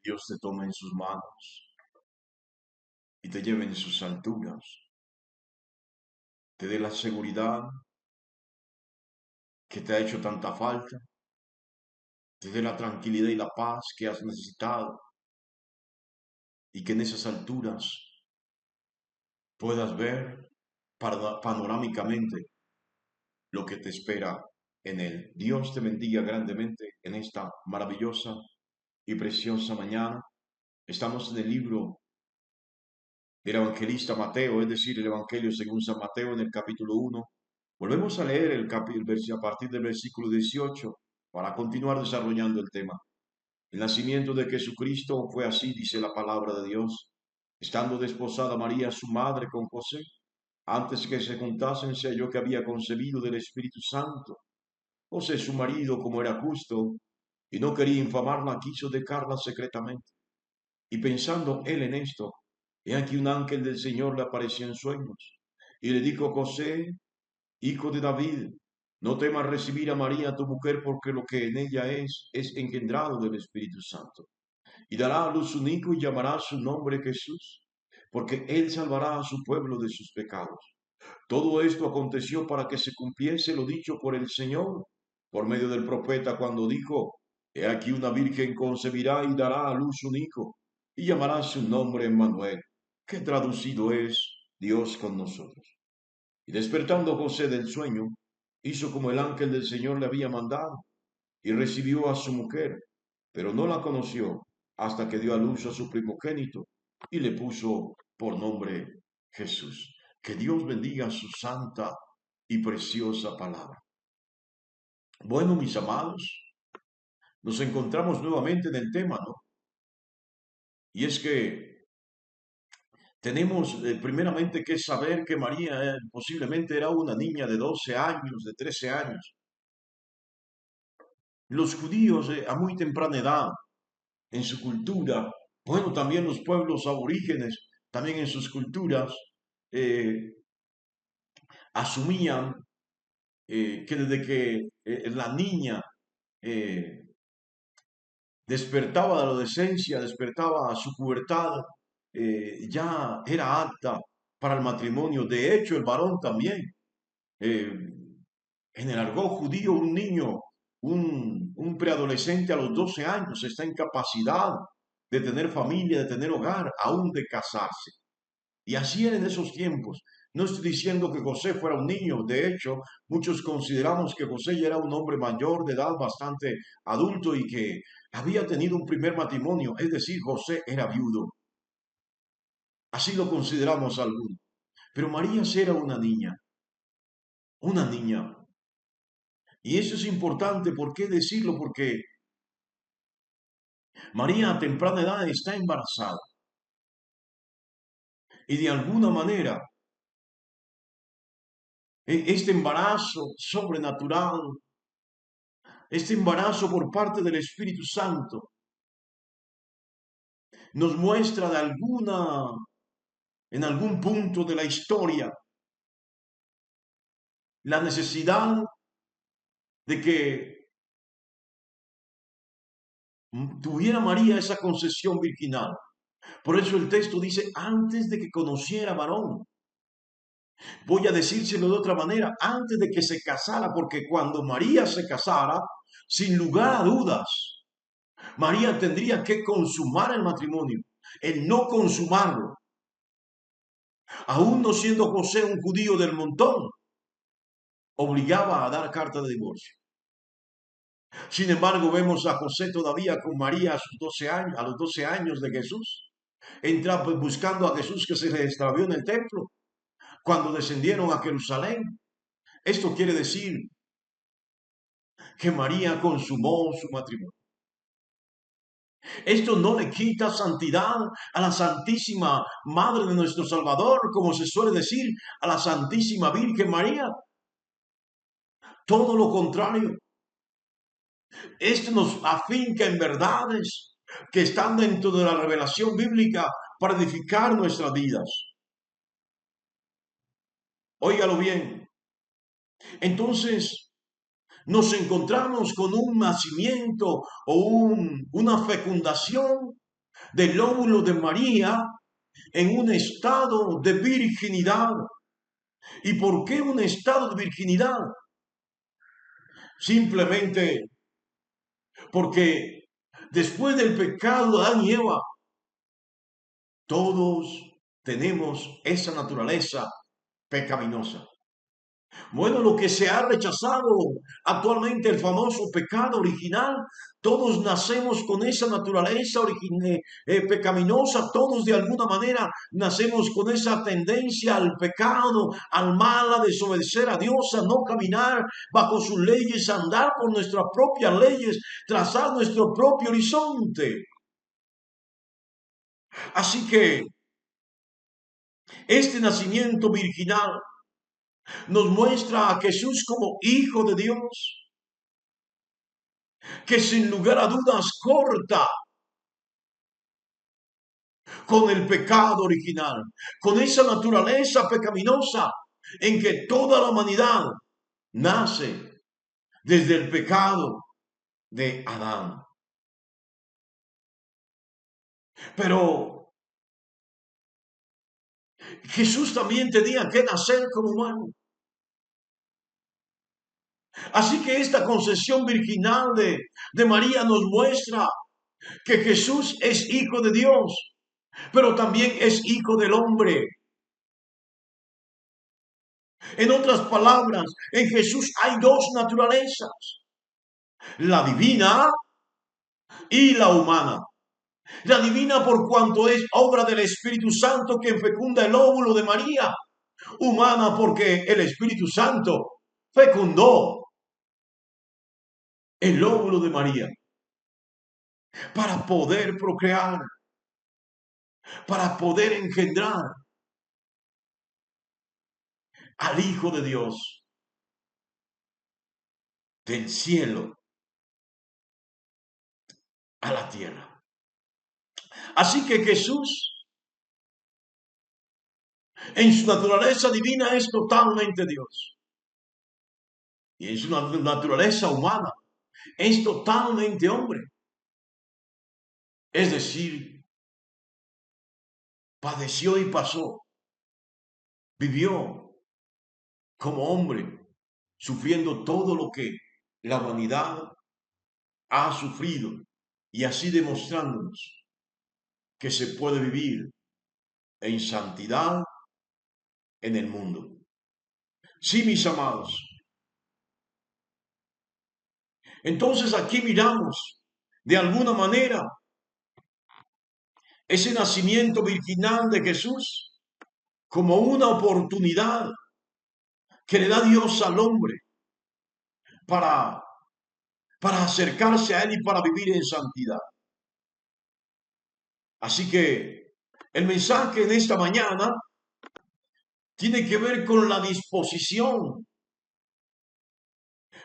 Dios te tome en sus manos y te lleve en sus alturas, te dé la seguridad que te ha hecho tanta falta, te dé la tranquilidad y la paz que has necesitado y que en esas alturas puedas ver panorámicamente lo que te espera en él. Dios te bendiga grandemente en esta maravillosa y preciosa mañana. Estamos en el libro del evangelista Mateo, es decir, el Evangelio según San Mateo en el capítulo 1. Volvemos a leer a partir del versículo 18 para continuar desarrollando el tema. El nacimiento de Jesucristo fue así, dice la palabra de Dios. Estando desposada María, su madre, con José, antes que se juntasen, se halló que había concebido del Espíritu Santo. José, su marido, como era justo y no quería infamarla, quiso dejarla secretamente. Y pensando él en esto, he aquí un ángel del Señor le apareció en sueños y le dijo: José, hijo de David, no temas recibir a María tu mujer, porque lo que en ella es engendrado del Espíritu Santo. Y dará a luz un hijo y llamará su nombre Jesús, porque él salvará a su pueblo de sus pecados. Todo esto aconteció para que se cumpliese lo dicho por el Señor, por medio del profeta, cuando dijo: He aquí una virgen concebirá y dará a luz un hijo, y llamará su nombre Emmanuel, que traducido es Dios con nosotros. Y despertando José del sueño, hizo como el ángel del Señor le había mandado, y recibió a su mujer, pero no la conoció hasta que dio a luz a su primogénito, y le puso por nombre Jesús. Que Dios bendiga su santa y preciosa palabra. Bueno, mis amados, nos encontramos nuevamente en el tema, ¿no? Y es que tenemos primeramente que saber que María posiblemente era una niña de 12 años, de 13 años. Los judíos a muy temprana edad, en su cultura, bueno, también los pueblos aborígenes, también en sus culturas, eh, asumían que desde que la niña eh, despertaba de la adolescencia, despertaba a su pubertad, ya era apta para el matrimonio. De hecho, el varón también. Eh, en el argot judío, un niño, un preadolescente a los 12 años está en capacidad de tener familia, de tener hogar, aún de casarse. Y así era en esos tiempos. No estoy diciendo que José fuera un niño. De hecho, muchos consideramos que José ya era un hombre mayor de edad, bastante adulto, y que había tenido un primer matrimonio. Es decir, José era viudo. Así lo consideramos algunos. Pero María sí era una niña. Una niña. Y eso es importante. ¿Por qué decirlo? Porque María a temprana edad está embarazada. Y de alguna manera, este embarazo sobrenatural, este embarazo por parte del Espíritu Santo, nos muestra en algún punto de la historia, la necesidad de que tuviera María esa concesión virginal. Por eso el texto dice: antes de que conociera varón. Voy a decírselo de otra manera: antes de que se casara, porque cuando María se casara, sin lugar a dudas, María tendría que consumar el matrimonio. El no consumarlo, aún no siendo José un judío del montón, obligaba a dar carta de divorcio. Sin embargo, vemos a José todavía con María a sus 12 años, a los 12 años de Jesús. Entra buscando a Jesús, que se le extravió en el templo cuando descendieron a Jerusalén. Esto quiere decir que María consumó su matrimonio. Esto no le quita santidad a la Santísima Madre de nuestro Salvador, como se suele decir, a la Santísima Virgen María. Todo lo contrario. Esto nos afinca en verdades que están dentro de la revelación bíblica para edificar nuestras vidas. Óigalo bien. Entonces, nos encontramos con un nacimiento o una fecundación del óvulo de María en un estado de virginidad. ¿Y por qué un estado de virginidad? Simplemente porque después del pecado de Adán y Eva, todos tenemos esa naturaleza pecaminosa. Bueno, lo que se ha rechazado actualmente, el famoso pecado original, todos nacemos con esa naturaleza pecaminosa, todos de alguna manera nacemos con esa tendencia al pecado, al mal, a desobedecer a Dios, a no caminar bajo sus leyes, a andar por nuestras propias leyes, trazar nuestro propio horizonte. Así que este nacimiento virginal nos muestra a Jesús como Hijo de Dios, que sin lugar a dudas corta con el pecado original, con esa naturaleza pecaminosa en que toda la humanidad nace desde el pecado de Adán. Pero Jesús también tenía que nacer como humano. Así que esta concepción virginal de María nos muestra que Jesús es hijo de Dios, pero también es hijo del hombre. En otras palabras, en Jesús hay dos naturalezas, la divina y la humana. La divina por cuanto es obra del Espíritu Santo que fecunda el óvulo de María. Humana porque el Espíritu Santo fecundó el óvulo de María para poder procrear, para poder engendrar al Hijo de Dios del cielo a la tierra. Así que Jesús, en su naturaleza divina, es totalmente Dios. Y en su naturaleza humana, es totalmente hombre. Es decir, padeció y pasó, vivió como hombre, sufriendo todo lo que la humanidad ha sufrido y así demostrándonos que se puede vivir en santidad en el mundo. Sí, mis amados. Entonces aquí miramos de alguna manera ese nacimiento virginal de Jesús como una oportunidad que le da Dios al hombre para, para acercarse a Él y para vivir en santidad. Así que el mensaje en esta mañana tiene que ver con la disposición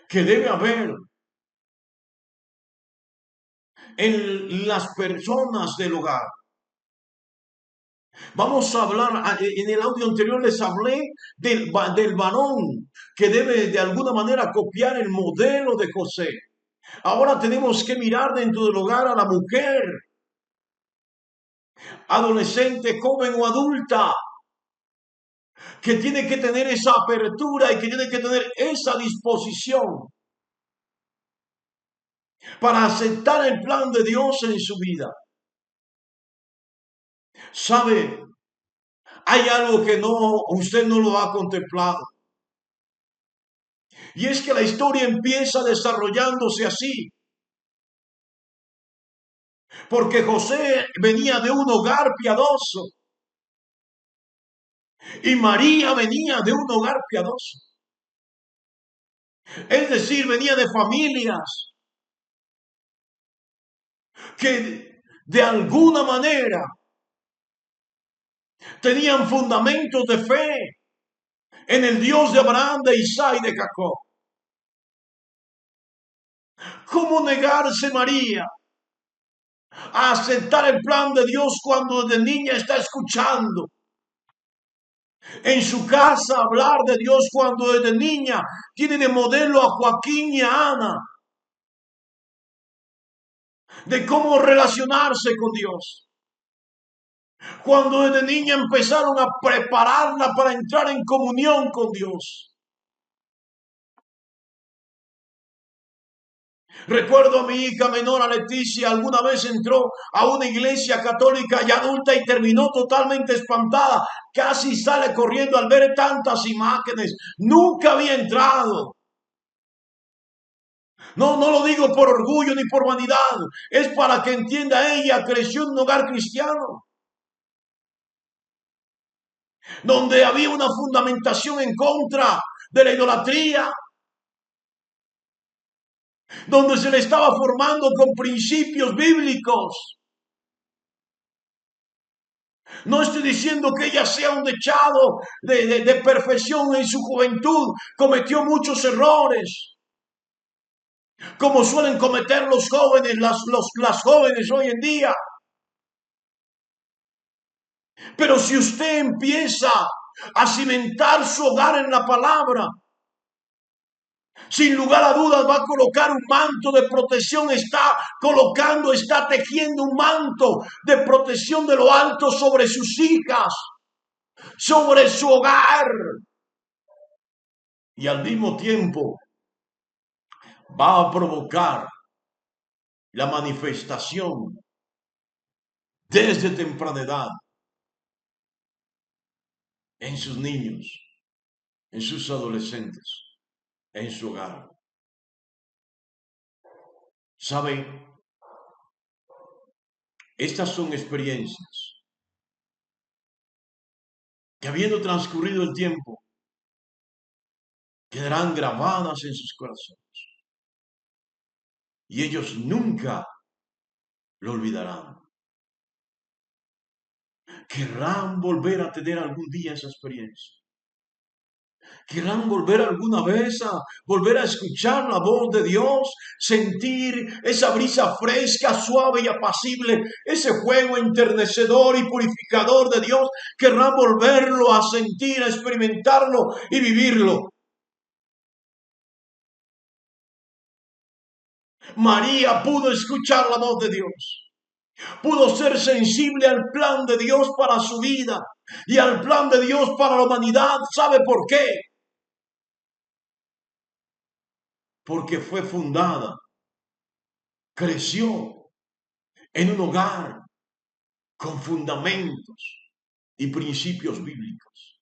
que debe haber en las personas del hogar. Vamos a hablar, en el audio anterior les hablé del varón que debe de alguna manera copiar el modelo de José. Ahora tenemos que mirar dentro del hogar a la mujer, adolescente, joven o adulta, que tiene que tener esa apertura y que tiene que tener esa disposición para aceptar el plan de Dios en su vida. ¿Sabe? Hay algo que usted no lo ha contemplado. Y es que la historia empieza desarrollándose así. Porque José venía de un hogar piadoso. Y María venía de un hogar piadoso. Es decir, venía de familias que de alguna manera tenían fundamentos de fe en el Dios de Abraham, de Isaac y de Jacob. ¿Cómo negarse María a aceptar el plan de Dios cuando desde niña está escuchando en su casa hablar de Dios, cuando desde niña tiene de modelo a Joaquín y a Ana? de cómo relacionarse con Dios. Cuando desde niña empezaron a prepararla para entrar en comunión con Dios. Recuerdo a mi hija menor, a Leticia, alguna vez entró a una iglesia católica ya adulta y terminó totalmente espantada. Casi sale corriendo al ver tantas imágenes. Nunca había entrado. No, no lo digo por orgullo ni por vanidad. Es para que entienda, ella creció en un hogar cristiano, donde había una fundamentación en contra de la idolatría, donde se le estaba formando con principios bíblicos. No estoy diciendo que ella sea un dechado de perfección en su juventud. Cometió muchos errores, como suelen cometer los jóvenes, las jóvenes hoy en día. Pero si usted empieza a cimentar su hogar en la palabra, sin lugar a dudas va a colocar un manto de protección, está tejiendo un manto de protección de lo alto sobre sus hijas, sobre su hogar. Y al mismo tiempo va a provocar la manifestación desde temprana edad en sus niños, en sus adolescentes, en su hogar. ¿Sabe? Estas son experiencias que, habiendo transcurrido el tiempo, quedarán grabadas en sus corazones y ellos nunca lo olvidarán. Querrán volver a tener algún día esa experiencia. Querrán volver alguna vez a volver a escuchar la voz de Dios, sentir esa brisa fresca, suave y apacible, ese fuego enternecedor y purificador de Dios. Querrán volverlo a sentir, a experimentarlo y vivirlo. María pudo escuchar la voz de Dios. Pudo ser sensible al plan de Dios para su vida y al plan de Dios para la humanidad. ¿Sabe por qué? Porque fue fundada, creció en un hogar con fundamentos y principios bíblicos.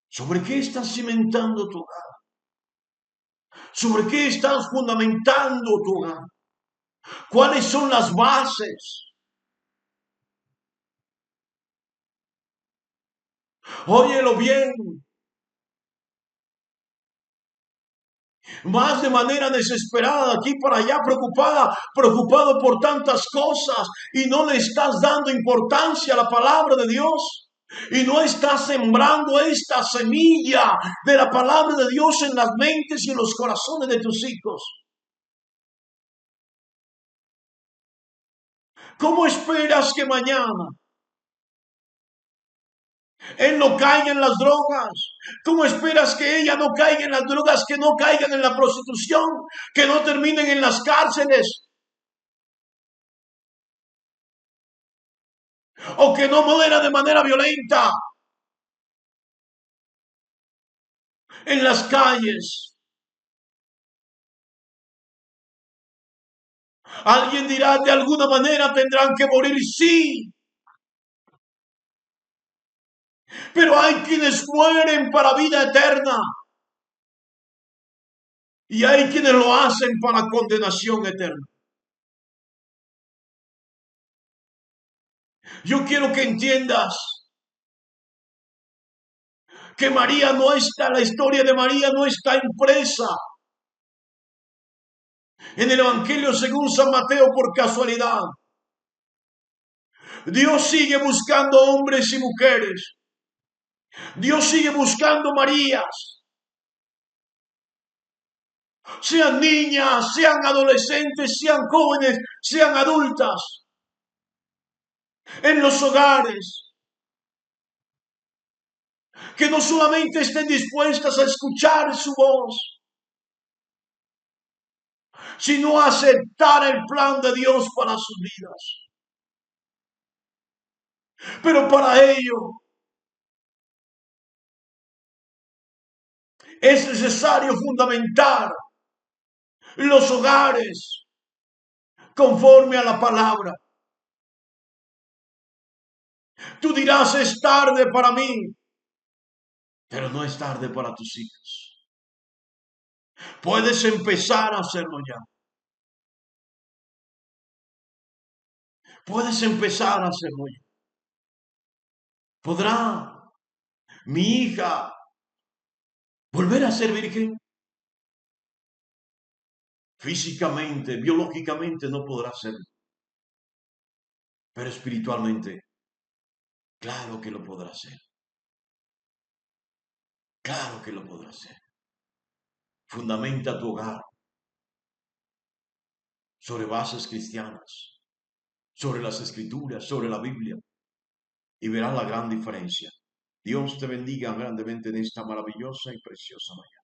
¿Sobre qué estás cimentando tu hogar? ¿Sobre qué estás fundamentando tu hogar? ¿Cuáles son las bases? Óyelo bien. Vas de manera desesperada, aquí para allá, preocupado por tantas cosas y no le estás dando importancia a la palabra de Dios. Y no estás sembrando esta semilla de la palabra de Dios en las mentes y en los corazones de tus hijos. ¿Cómo esperas que mañana él no caiga en las drogas? ¿Cómo esperas que ella no caiga en las drogas, que no caigan en la prostitución, que no terminen en las cárceles? O que no muera de manera violenta en las calles. Alguien dirá, de alguna manera tendrán que morir, sí. Pero hay quienes mueren para vida eterna. Y hay quienes lo hacen para condenación eterna. Yo quiero que entiendas que María no está, la historia de María no está impresa en el Evangelio según San Mateo por casualidad. Dios sigue buscando hombres y mujeres. Dios sigue buscando Marías. Sean niñas, sean adolescentes, sean jóvenes, sean adultas. En los hogares. Que no solamente estén dispuestas a escuchar su voz, sino aceptar el plan de Dios para sus vidas. Pero para ello es necesario fundamentar los hogares conforme a la palabra. Tú dirás, es tarde para mí, pero no es tarde para tus hijos. Puedes empezar a hacerlo ya. Puedes empezar a hacerlo ya. ¿Podrá mi hija volver a ser virgen? Físicamente, biológicamente no podrá serlo, pero espiritualmente, claro que lo podrá hacer. Claro que lo podrá hacer. Fundamenta tu hogar sobre bases cristianas, sobre las escrituras, sobre la Biblia, y verás la gran diferencia. Dios te bendiga grandemente en esta maravillosa y preciosa mañana.